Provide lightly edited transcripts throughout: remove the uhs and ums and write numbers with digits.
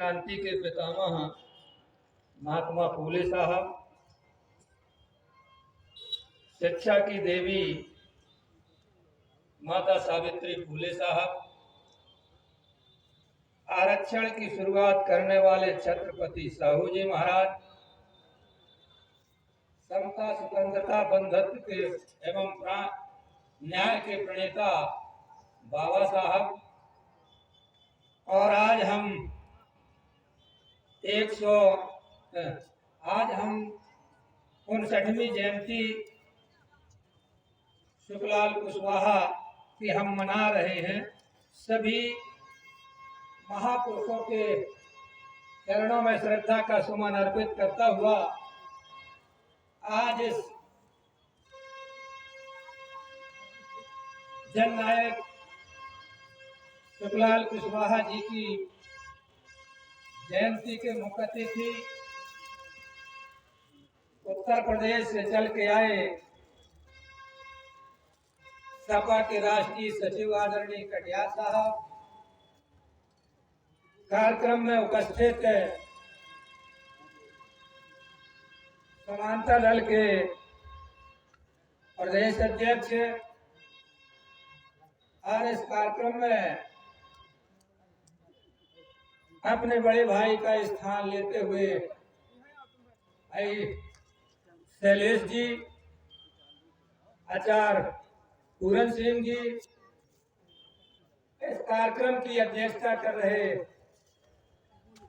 क्रांति के पितामह महात्मा फूले साहब, शिक्षा की देवी माता सावित्री फूले साहब, आरक्षण की शुरुआत करने वाले छत्रपति साहू जी महाराज, समता स्वतंत्रता बंधुत्व के एवं न्याय के प्रणेता बाबा साहब, और आज हम 59वीं जयंती शुक्लाल कुशवाहा की हम मना रहे हैं। सभी महापुरुषों के चरणों में श्रद्धा का सुमन अर्पित करता हुआ आज इस जननायक शुक्लाल कुशवाहा जी की जयंती के मुख्य अतिथि उत्तर प्रदेश से चल के आए सपा के राष्ट्रीय सचिव आदरणीय कटियार साहब, कार्यक्रम में उपस्थित समानता दल के प्रदेश अध्यक्ष और इस कार्यक्रम में अपने बड़े भाई का स्थान लेते हुए शैलेश जी, आचार्य पूरन सिंह जी, इस कार्यक्रम की अध्यक्षता कर रहे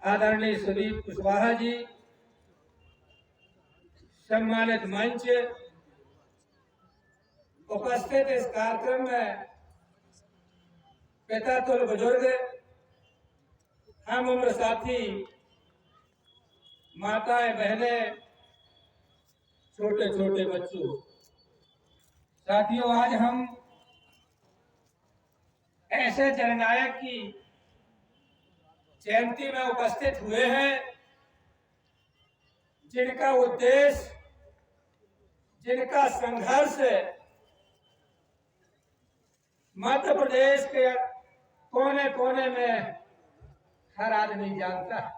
आदरणीय सुदीप कुशवाहा जी, सम्मानित मंच उपस्थित इस कार्यक्रम में पिता तुल बुजुर्ग, हम उम्र साथी, माताएं बहनें, छोटे छोटे बच्चों, साथियों, आज हम ऐसे जननायक की जयंती में उपस्थित हुए हैं जिनका उद्देश्य, जिनका संघर्ष मध्य प्रदेश के कोने कोने में हर आदमी जानता है।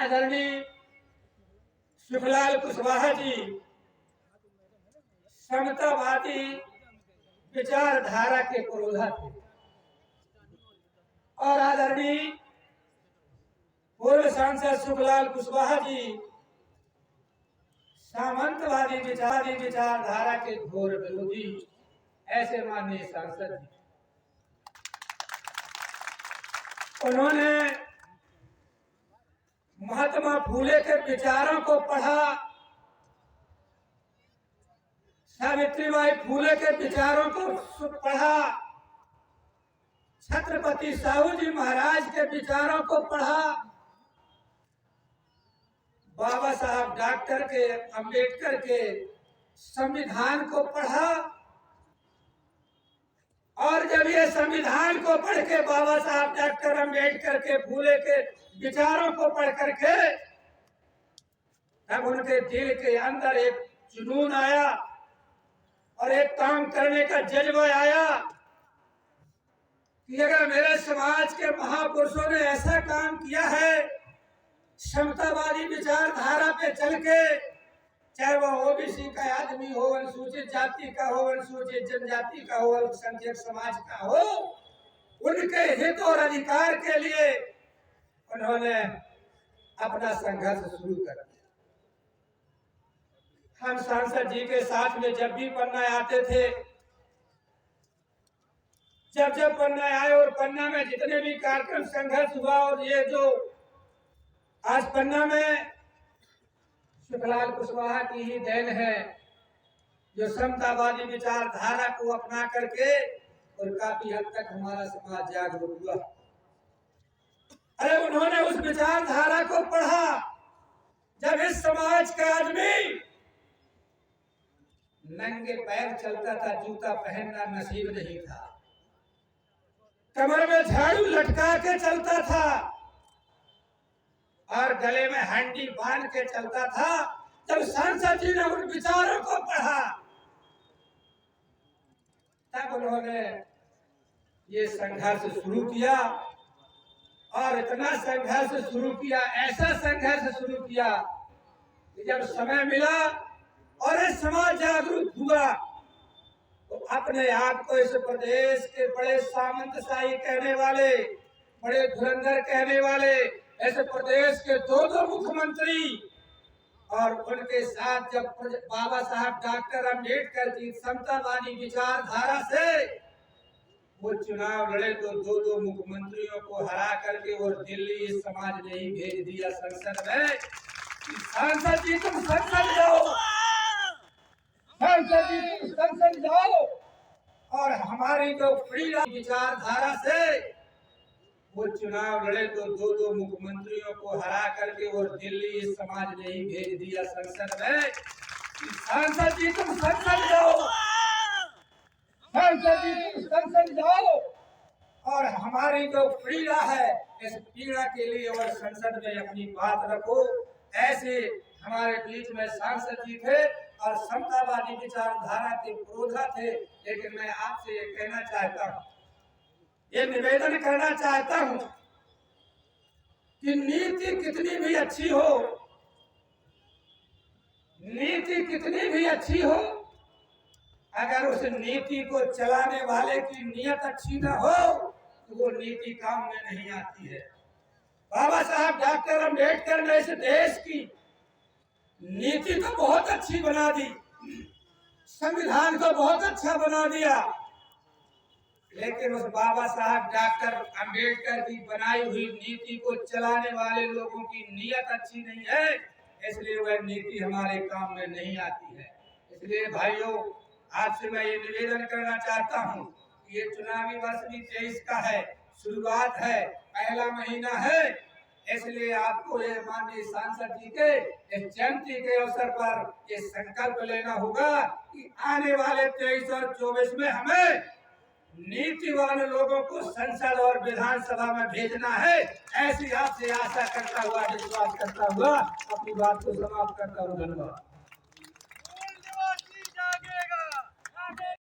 आदरणीय शुक्लाल कुशवाहा जी समतावादी विचारधारा के पुरोधा थे और आदरणीय पूर्व सांसद शुक्लाल कुशवाहा जी सामंतवादी विचारधारा के घोर विरोधी, ऐसे माननीय सांसद जी। उन्होंने महात्मा फूले के विचारों को पढ़ा, सावित्रीबाई फूले के विचारों को पढ़ा, छत्रपति साहू जी महाराज के विचारों को पढ़ा, बाबा साहब डॉक्टर के अंबेडकर के संविधान को पढ़ा, और जब ये संविधान को पढ़ के बाबा साहब डॉक्टर अंबेडकर के फूले के विचारों को पढ़ करके तब उनके दिल के अंदर एक जुनून आया और एक काम करने का जज्बा आया कि अगर मेरे समाज के महापुरुषों ने ऐसा काम किया है, समतावादी विचारधारा पे चल के, चाहे वो ओबीसी का आदमी हो, अनुसूचित जाति का हो, अनुसूचित जनजाति का हो, अल्पसंख्यक समाज का हो, उनके हित और अधिकार के लिए उन्होंने अपना संघर्ष शुरू कर दिया। हम सांसद जी के साथ में जब भी पन्ना आते थे, जब पन्ना आए और पन्ना में जितने भी कार्यक्रम संघर्ष हुआ, और ये जो आज पन्ना में शुक्लाल कुशवाहा की ही देन है, जो समतावादी विचारधारा को अपना करके और काफी हद तक हमारा समाज जागरूक हुआ। अरे उन्होंने उस विचारधारा को पढ़ा जब इस समाज का आदमी नंगे पैर चलता था, जूता पहनना नसीब नहीं था, कमर में झाड़ू लटका के चलता था और गले में हंडी बांध के चलता था। जब सांसद जी ने उन विचारों को पढ़ा तब उन्होंने ये संघर्ष शुरू किया और इतना संघर्ष शुरू किया, ऐसा संघर्ष शुरू किया कि जब समय मिला और ये समाज जागरूक हुआ तो अपने आप को इस प्रदेश के बड़े सामंतशाही कहने वाले, बड़े धुरंधर कहने वाले, ऐसे प्रदेश के दो मुख्यमंत्री और उनके साथ जब बाबा साहब डॉक्टर अम्बेडकर की समतावादी विचारधारा से वो चुनाव लड़े तो दो मुख्यमंत्रियों को हरा करके वो दिल्ली समाज ने ही भेज दिया संसद में। सांसद जी तुम संसद जाओ, सांसद जी तुम संसद जाओ और हमारी जो फ्रीडम विचारधारा से वो चुनाव लड़े तो दो मुख्यमंत्रियों को हरा करके वो दिल्ली समाज ने ही भेज दिया संसद में। सांसद जी तुम संसद जाओ, सांसद जी तुम संसद जाओ और हमारी जो पीड़ा है इस पीड़ा के लिए और संसद में अपनी बात रखो। ऐसे हमारे बीच में सांसद जी थे और समतावादी विचारधारा के विरोधा थे। लेकिन मैं आपसे ये कहना चाहता हूँ, ये निवेदन करना चाहता हूँ कि नीति कितनी भी अच्छी हो, नीति कितनी भी अच्छी हो, अगर उस नीति को चलाने वाले की नीयत अच्छी न हो तो वो नीति काम में नहीं आती है। बाबा साहब डॉक्टर अम्बेडकर ने इस देश की नीति तो बहुत अच्छी बना दी, संविधान को बहुत अच्छा बना दिया, लेकिन उस बाबा साहब डॉक्टर अम्बेडकर की बनाई हुई नीति को चलाने वाले लोगों की नीयत अच्छी नहीं है, इसलिए वह नीति हमारे काम में नहीं आती है। इसलिए भाइयों, आपसे मैं ये निवेदन करना चाहता हूँ कि ये चुनावी वर्ष भी 23 का है, शुरुआत है, पहला महीना है, इसलिए आपको ये माननीय सांसद जी के इस जयंती के अवसर पर ये संकल्प लेना होगा कि आने वाले 23 और 24 में हमें नीतिवान लोगों को संसद और विधानसभा में भेजना है। ऐसी आपसे आशा करता हुआ, विश्वास करता हुआ अपनी बात को समाप्त करता हूँ। धन्यवाद।